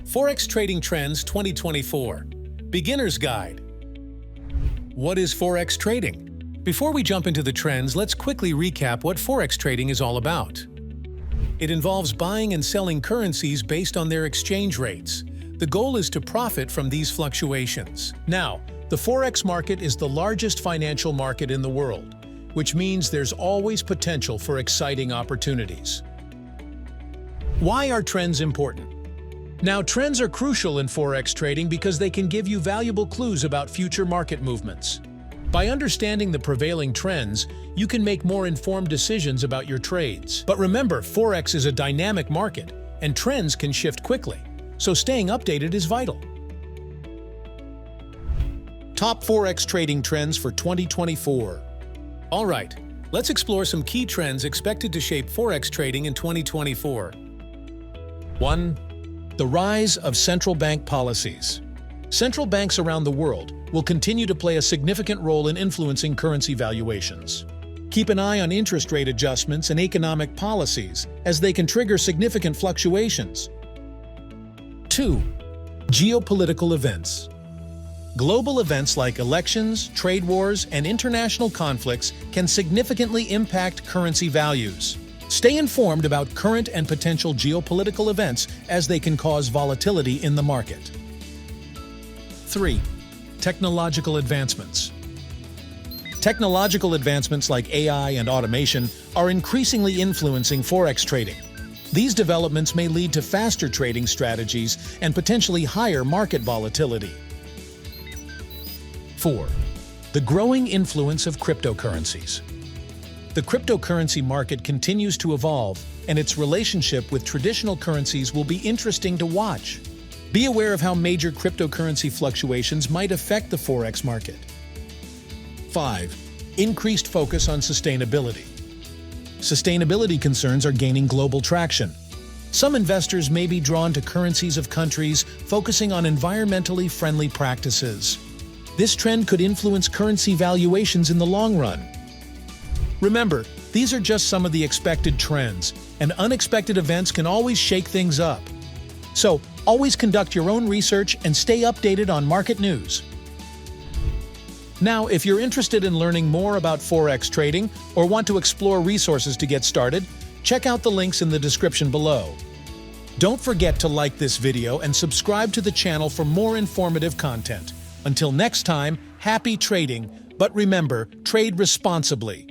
Forex Trading Trends 2024 Beginner's Guide. What is Forex trading? Before we jump into the trends, let's quickly recap what Forex trading is all about. It involves buying and selling currencies based on their exchange rates. The goal is to profit from these fluctuations. Now, the Forex market is the largest financial market in the world, which means there's always potential for exciting opportunities. Why are trends important? Now, trends are crucial in Forex trading because they can give you valuable clues about future market movements. By understanding the prevailing trends, you can make more informed decisions about your trades. But remember, Forex is a dynamic market, and trends can shift quickly, so staying updated is vital. Top Forex trading trends for 2024. All right, let's explore some key trends expected to shape Forex trading in 2024. 1. The rise of central bank policies. Central banks around the world will continue to play a significant role in influencing currency valuations. Keep an eye on interest rate adjustments and economic policies, as they can trigger significant fluctuations. 2. Geopolitical events. Global events like elections, trade wars, and international conflicts can significantly impact currency values. Stay informed about current and potential geopolitical events, as they can cause volatility in the market. 3. Technological advancements. Technological advancements like AI and automation are increasingly influencing Forex trading. These developments may lead to faster trading strategies and potentially higher market volatility. 4. The growing influence of cryptocurrencies. The cryptocurrency market continues to evolve, and its relationship with traditional currencies will be interesting to watch. Be aware of how major cryptocurrency fluctuations might affect the Forex market. 5. Increased focus on sustainability. Sustainability concerns are gaining global traction. Some investors may be drawn to currencies of countries focusing on environmentally friendly practices. This trend could influence currency valuations in the long run. Remember, these are just some of the expected trends, and unexpected events can always shake things up. So, always conduct your own research and stay updated on market news. Now, if you're interested in learning more about Forex trading or want to explore resources to get started, check out the links in the description below. Don't forget to like this video and subscribe to the channel for more informative content. Until next time, happy trading, but remember, trade responsibly.